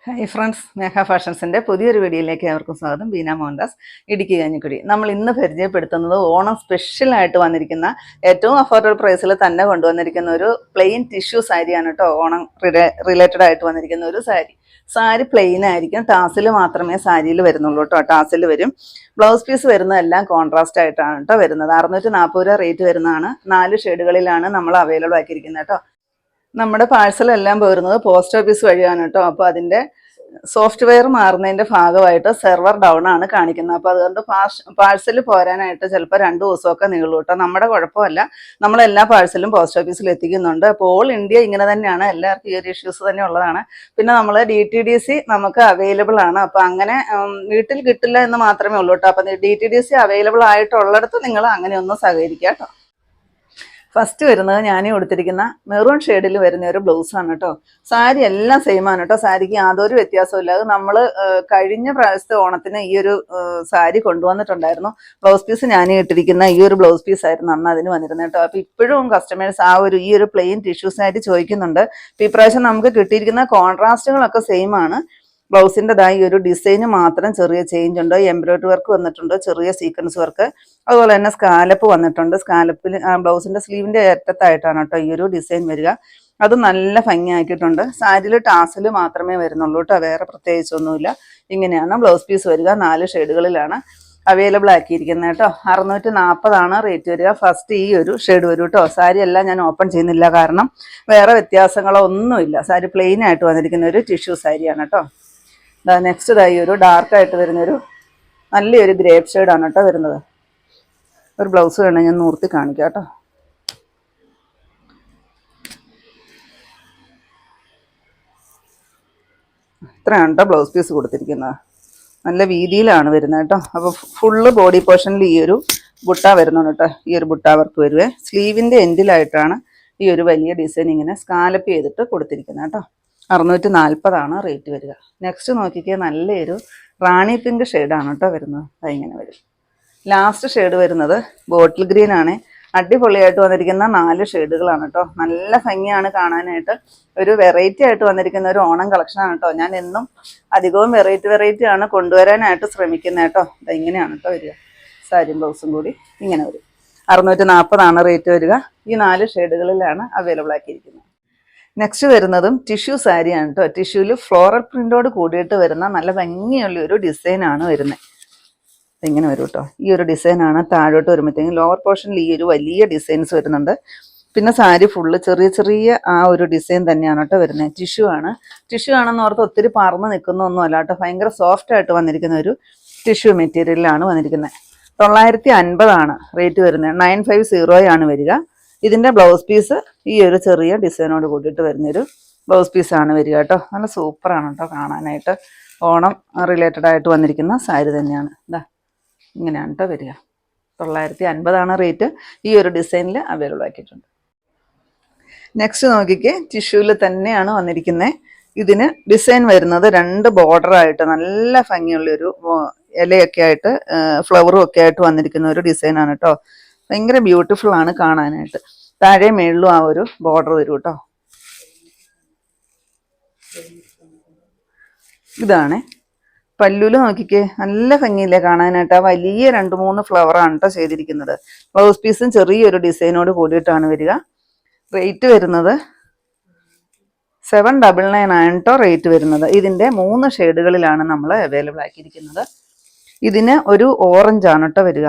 Hi friends, മേഘ ഫാഷൻസിൻ്റെ പുതിയൊരു വീഡിയോയിലേക്ക് അവർക്കും സ്വാഗതം. ബീന മോഹൻദാസ്, ഇടുക്കി കഞ്ഞിക്കുഴി. നമ്മൾ ഇന്ന് പരിചയപ്പെടുത്തുന്നത് ഓണം സ്പെഷ്യലായിട്ട് വന്നിരിക്കുന്ന ഏറ്റവും അഫോർഡബിൾ പ്രൈസിൽ തന്നെ കൊണ്ടുവന്നിരിക്കുന്ന ഒരു പ്ലെയിൻ ടിഷ്യൂ സാരിയാണ് കേട്ടോ. ഓണം റിലേറ്റഡ് ആയിട്ട് വന്നിരിക്കുന്ന ഒരു സാരി പ്ലെയിൻ ആയിരിക്കും. ടാസിൽ മാത്രമേ സാരിയിൽ വരുന്നുള്ളൂ കേട്ടോ. ടാസിൽ വരും. ബ്ലൗസ് പീസ് വരുന്നതെല്ലാം കോൺട്രാസ്റ്റ് ആയിട്ടാണ് കേട്ടോ വരുന്നത്. 640 രൂപ റേറ്റ് വരുന്നതാണ്. 4 ഷെയ്ഡുകളിലാണ് നമ്മൾ അവൈലബിൾ ആക്കിയിരിക്കുന്നത് കേട്ടോ. നമ്മുടെ പാഴ്സലെല്ലാം പോരുന്നത് പോസ്റ്റ് ഓഫീസ് വഴിയാണ് കേട്ടോ. അപ്പോൾ അതിൻ്റെ സോഫ്റ്റ്വെയർ മാറുന്നതിൻ്റെ ഭാഗമായിട്ട് സെർവർ ഡൗൺ ആണ് കാണിക്കുന്നത്. അപ്പോൾ അതുകൊണ്ട് പാഴ്സൽ പോരാനായിട്ട് ചിലപ്പോൾ 2 ദിവസമൊക്കെ നീളൂ കേട്ടോ. നമ്മുടെ കുഴപ്പമല്ല, നമ്മളെല്ലാ പാഴ്സലും പോസ്റ്റ് ഓഫീസിൽ എത്തിക്കുന്നുണ്ട്. അപ്പോൾ ഓൾ ഇന്ത്യ ഇങ്ങനെ തന്നെയാണ്, എല്ലാവർക്കും ഈ ഒരു ഇഷ്യൂസ് തന്നെ ഉള്ളതാണ്. പിന്നെ നമ്മൾ DTDC നമുക്ക് അവൈലബിൾ ആണ്. അപ്പോൾ അങ്ങനെ വീട്ടിൽ കിട്ടില്ല എന്ന് മാത്രമേ ഉള്ളൂ കേട്ടോ. അപ്പോൾ DTDC അവൈലബിൾ ആയിട്ടുള്ളിടത്ത് നിങ്ങൾ അങ്ങനെ ഒന്ന് സഹകരിക്കുക കേട്ടോ. ഫസ്റ്റ് വരുന്നത് ഞാൻ കൊടുത്തിരിക്കുന്ന മെറൂൺ ഷെയ്ഡിൽ വരുന്ന ഒരു ബ്ലൗസാണ് കേട്ടോ. സാരി എല്ലാം സെയിം ആണ് കേട്ടോ. സാരിക്ക് യാതൊരു വ്യത്യാസവും ഇല്ല. അത് നമ്മൾ കഴിഞ്ഞ പ്രാവശ്യത്തെ ഓണത്തിന് ഈ ഒരു സാരി കൊണ്ടുവന്നിട്ടുണ്ടായിരുന്നു. ബ്ലൗസ് പീസ് ഞാൻ ഇട്ടിരിക്കുന്ന ഈ ഒരു ബ്ലൗസ് പീസ് ആയിരുന്നു അന്ന് അതിന് വന്നിരുന്നത് കേട്ടോ. അപ്പോൾ ഇപ്പോഴും കസ്റ്റമേഴ്സ് ഈ ഒരു പ്ലെയിൻ ടിഷ്യൂ സാരി ചോദിക്കുന്നുണ്ട്. അപ്പോൾ ഇപ്രാവശ്യം നമുക്ക് കിട്ടിയിരിക്കുന്ന കോൺട്രാസ്റ്റുകളൊക്കെ സെയിം ആണ്. ബ്ലൗസിൻ്റെതായി ഒരു ഡിസൈന് മാത്രം ചെറിയ ചേഞ്ച് ഉണ്ട്. എംബ്രോയിഡറി വർക്ക് വന്നിട്ടുണ്ട്, ചെറിയ സീക്വൻസ് വർക്ക്, അതുപോലെ തന്നെ സ്കാലപ്പ് വന്നിട്ടുണ്ട്. സ്കാലപ്പിൽ ബ്ലൗസിൻ്റെ സ്ലീവിൻ്റെ അറ്റത്തായിട്ടാണ് കേട്ടോ ഈ ഒരു ഡിസൈൻ വരിക. അത് നല്ല ഭംഗിയാക്കിയിട്ടുണ്ട്. സാരിയിൽ ടാസൽ മാത്രമേ വരുന്നുള്ളൂ കേട്ടോ, വേറെ പ്രത്യേകിച്ചൊന്നുമില്ല. ഇങ്ങനെയാണ് ബ്ലൗസ് പീസ് വരിക. 4 ഷെയ്ഡുകളിലാണ് അവൈലബിൾ ആക്കിയിരിക്കുന്നത് കേട്ടോ. 640 റേറ്റ് വരിക. ഫസ്റ്റ് ഈ ഒരു ഷെയ്ഡ് വരും കേട്ടോ. സാരി എല്ലാം ഞാൻ ഓപ്പൺ ചെയ്യുന്നില്ല, കാരണം വേറെ വ്യത്യാസങ്ങളോ ഒന്നുമില്ല. സാരി പ്ലെയിൻ ആയിട്ട് വന്നിരിക്കുന്ന ഒരു ടിഷ്യൂ സാരിയാണ് കേട്ടോ. നെക്സ്റ്റ് ഇതായി ഒരു ഡാർക്കായിട്ട് വരുന്നൊരു നല്ലൊരു ഗ്രേപ്പ് ഷെയ്ഡാണ് കേട്ടോ വരുന്നത്. ഒരു ബ്ലൗസ് വേണം, ഞാൻ നൂർത്തി കാണിക്കാം കേട്ടോ. ഇത്രയാണ് കേട്ടോ ബ്ലൗസ് പീസ് കൊടുത്തിരിക്കുന്നത്. നല്ല വീതിയിലാണ് വരുന്നത് കേട്ടോ. അപ്പോൾ ഫുള്ള് ബോഡി പോർഷനിൽ ഈ ഒരു ബുട്ട വരുന്നുണ്ട് കേട്ടോ. ഈ ഒരു ബുട്ട വർക്ക് വരുവേ. സ്ലീവിൻ്റെ എൻഡിലായിട്ടാണ് ഈ ഒരു വലിയ ഡിസൈൻ ഇങ്ങനെ സ്കാലപ്പ് ചെയ്തിട്ട് കൊടുത്തിരിക്കുന്നത് കേട്ടോ. 640 റേറ്റ് വരിക. നെക്സ്റ്റ് നോക്കിക്കുക, നല്ലൊരു റാണി പിങ്ക് ഷെയ്ഡാണ് കേട്ടോ വരുന്നത്. അതിങ്ങനെ വരും. ലാസ്റ്റ് ഷെയ്ഡ് വരുന്നത് ബോട്ടിൽ ഗ്രീൻ ആണ്. അടിപൊളിയായിട്ട് വന്നിരിക്കുന്ന 4 ഷെയ്ഡുകളാണ് കേട്ടോ. നല്ല ഭംഗിയാണ് കാണാനായിട്ട്. ഒരു വെറൈറ്റി ആയിട്ട് വന്നിരിക്കുന്ന ഒരു ഓണം കളക്ഷനാണ് കേട്ടോ. ഞാൻ എന്നും അധികവും വെറൈറ്റി ആണ് കൊണ്ടുവരാനായിട്ട് ശ്രമിക്കുന്നത് കേട്ടോ. ഇങ്ങനെയാണ് കേട്ടോ വരിക. സാരിയും ബ്ലൗസും കൂടി ഇങ്ങനെ വരും. 640 റേറ്റ് വരിക. ഈ 4 ഷെയ്ഡുകളിലാണ് അവൈലബിൾ ആക്കിയിരിക്കുന്നത്. നെക്സ്റ്റ് വരുന്നതും ടിഷ്യൂ സാരിയാണ് കേട്ടോ. ടിഷ്യൂവിൽ ഫ്ലോറൽ പ്രിന്റോട് കൂടിയിട്ട് വരുന്ന നല്ല ഭംഗിയുള്ള ഒരു ഡിസൈനാണ് വരുന്നത്. ഇങ്ങനെ വരും കേട്ടോ. ഈ ഒരു ഡിസൈനാണ് താഴോട്ട് വരുമ്പോഴത്തേക്കും. ലോവർ പോർഷനിൽ ഈ ഒരു വലിയ ഡിസൈൻസ് വരുന്നുണ്ട്. പിന്നെ സാരി ഫുള്ള് ചെറിയ ആ ഒരു ഡിസൈൻ തന്നെയാണ് കേട്ടോ വരുന്നത്. ടിഷ്യൂ ആണെന്ന് ഓർത്ത് ഒത്തിരി പറന്ന് നിൽക്കുന്നൊന്നും അല്ല കേട്ടോ. ഭയങ്കര സോഫ്റ്റ് ആയിട്ട് വന്നിരിക്കുന്ന ഒരു ടിഷ്യൂ മെറ്റീരിയലിലാണ് വന്നിരിക്കുന്നത്. 950 റേറ്റ് വരുന്നത്. 950 വരിക. ഇതിൻ്റെ ബ്ലൗസ് പീസ് ഈ ഒരു ചെറിയ ഡിസൈനോട് കൂട്ടിയിട്ട് വരുന്നൊരു ബ്ലൗസ് പീസാണ് വരിക കേട്ടോ. നല്ല സൂപ്പറാണ് കേട്ടോ കാണാനായിട്ട്. ഓണം റിലേറ്റഡ് ആയിട്ട് വന്നിരിക്കുന്ന സാരി തന്നെയാണ്. ഇങ്ങനെയാണ് കേട്ടോ വരിക. 950 റേറ്റ്. ഈ ഒരു ഡിസൈനിൽ അവൈലബിൾ ആക്കിയിട്ടുണ്ട്. നെക്സ്റ്റ് നോക്കിക്കേ, ടിഷ്യൂവിൽ തന്നെയാണ് വന്നിരിക്കുന്നത്. ഇതിന് ഡിസൈൻ വരുന്നത് 2 ബോർഡറായിട്ട് നല്ല ഭംഗിയുള്ളൊരു ഇലയൊക്കെ ആയിട്ട് ഫ്ലവറും ഒക്കെ ആയിട്ട് വന്നിരിക്കുന്ന ഒരു ഡിസൈനാണ് കേട്ടോ. ഭയങ്കര ബ്യൂട്ടിഫുൾ ആണ് കാണാനായിട്ട്. താഴെ മേളിലും ആ ഒരു ബോർഡർ വരും കേട്ടോ. ഇതാണ് പല്ലുല്. നോക്കിക്കേ, നല്ല ഭംഗിയില്ലേ കാണാനായിട്ട്. ആ വലിയ 2-3 ഫ്ലവറാണ് കേട്ടോ ചെയ്തിരിക്കുന്നത്. ബ്ലൗസ് പീസും ചെറിയൊരു ഡിസൈനോട് കൂടിയിട്ടാണ് വരിക. റേറ്റ് വരുന്നത് 799 കേട്ടോ റേറ്റ് വരുന്നത്. ഇതിൻ്റെ 3 ഷെയ്ഡുകളിലാണ് നമ്മൾ അവൈലബിൾ ആക്കിയിരിക്കുന്നത്. ഇതിന് ഒരു ഓറഞ്ചാണ് കേട്ടോ വരിക.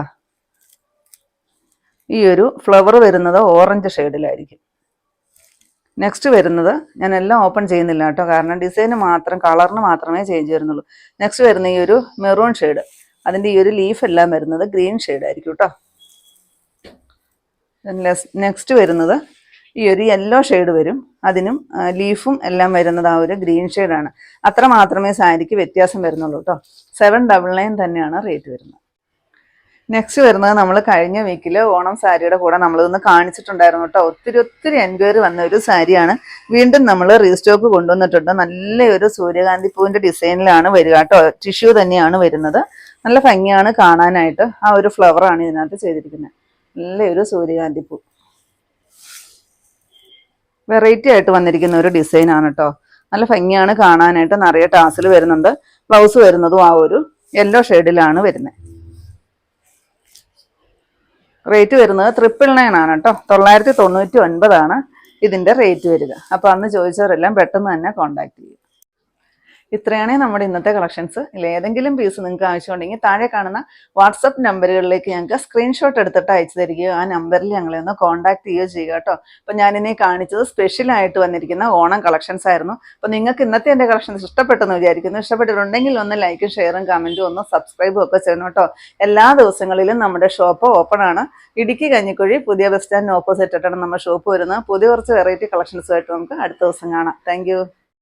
ഈ ഒരു ഫ്ലവർ വരുന്നത് ഓറഞ്ച് ഷെയ്ഡിലായിരിക്കും. നെക്സ്റ്റ് വരുന്നത് ഞാൻ എല്ലാം ഓപ്പൺ ചെയ്യുന്നില്ല കേട്ടോ, കാരണം ഡിസൈന് മാത്രം, കളറിന് മാത്രമേ ചേഞ്ച് വരുന്നുള്ളൂ. നെക്സ്റ്റ് വരുന്ന ഈ ഒരു മെറൂൺ ഷെയ്ഡ്, അതിൻ്റെ ഈ ഒരു ലീഫ് എല്ലാം വരുന്നത് ഗ്രീൻ ഷെയ്ഡായിരിക്കും കേട്ടോ. നെക്സ്റ്റ് വരുന്നത് ഈ ഒരു യെല്ലോ ഷെയ്ഡ് വരും. അതിനും ലീഫും എല്ലാം വരുന്നത് ആ ഒരു ഗ്രീൻ ഷെയ്ഡാണ്. അത്ര മാത്രമേ സാരിക്ക് വ്യത്യാസം വരുന്നുള്ളൂ കേട്ടോ. 799 തന്നെയാണ് റേറ്റ് വരുന്നത്. നെക്സ്റ്റ് വരുന്നത് നമ്മൾ കഴിഞ്ഞ വീക്കിൽ ഓണം സാരിയുടെ കൂടെ നമ്മളിതൊന്ന് കാണിച്ചിട്ടുണ്ടായിരുന്നു കേട്ടോ. ഒത്തിരി എൻക്വയറി വന്ന ഒരു സാരിയാണ്. വീണ്ടും നമ്മൾ റീസ്റ്റോക്ക് കൊണ്ടുവന്നിട്ടുണ്ട്. നല്ലൊരു സൂര്യകാന്തി പൂവിൻ്റെ ഡിസൈനിലാണ് വരിക കേട്ടോ. ടിഷ്യൂ തന്നെയാണ് വരുന്നത്. നല്ല ഭംഗിയാണ് കാണാനായിട്ട്. ആ ഒരു ഫ്ലവറാണ് ഇതിനകത്ത് ചെയ്തിരിക്കുന്നത്. നല്ലൊരു സൂര്യകാന്തി പൂ. വെറൈറ്റി ആയിട്ട് വന്നിരിക്കുന്ന ഒരു ഡിസൈനാണ് കേട്ടോ. നല്ല ഭംഗിയാണ് കാണാനായിട്ട്. നിറയെ ടാസിൽ വരുന്നുണ്ട്. ബ്ലൗസ് വരുന്നതും ആ ഒരു യെല്ലോ ഷെയ്ഡിലാണ് വരുന്നത്. റേറ്റ് വരുന്നത് 999 ആണ് കേട്ടോ. 999 ഇതിൻ്റെ റേറ്റ് വരിക. അപ്പോൾ അന്ന് ചോദിച്ചവരെല്ലാം പെട്ടെന്ന് തന്നെ കോൺടാക്ട് ചെയ്യുക. ഇത്രയാണ് നമ്മുടെ ഇന്നത്തെ കളക്ഷൻസ്. ഏതെങ്കിലും പീസ് നിങ്ങൾക്ക് ആവശ്യമുണ്ടെങ്കിൽ താഴെ കാണുന്ന വാട്സപ്പ് നമ്പറുകളിലേക്ക് ഞങ്ങൾക്ക് സ്ക്രീൻഷോട്ട് എടുത്തിട്ട് അയച്ചു തരികയോ ആ നമ്പറിൽ ഞങ്ങളെ ഒന്ന് കോൺടാക്ട് ചെയ്യുകയോ ചെയ്യുക കേട്ടോ. അപ്പോൾ ഞാനിനി കാണിച്ചത് സ്പെഷ്യലായിട്ട് വന്നിരിക്കുന്ന ഓണം കളക്ഷൻസ് ആയിരുന്നു. അപ്പോൾ നിങ്ങൾക്ക് ഇന്നത്തെ എൻ്റെ കളക്ഷൻസ് ഇഷ്ടപ്പെട്ടെന്ന് വിചാരിക്കുന്നു. ഇഷ്ടപ്പെട്ടിട്ടുണ്ടെങ്കിൽ ഒന്ന് ലൈക്കും ഷെയറും കമൻറ്റും ഒന്ന് സബ്സ്ക്രൈബും ഒക്കെ ചെയ്യണം കേട്ടോ. എല്ലാ ദിവസങ്ങളിലും നമ്മുടെ ഷോപ്പ് ഓപ്പൺ ആണ്. ഇടുക്കി കഞ്ഞിക്കുഴി പുതിയ ബസ് സ്റ്റാൻഡിന് ഓപ്പോസിറ്റ് ആയിട്ടാണ് നമ്മുടെ ഷോപ്പ് വരുന്നത്. പുതിയ കുറച്ച് വെറൈറ്റി കളക്ഷൻസുമായിട്ട് നമുക്ക് അടുത്ത ദിവസം കാണാം. താങ്ക്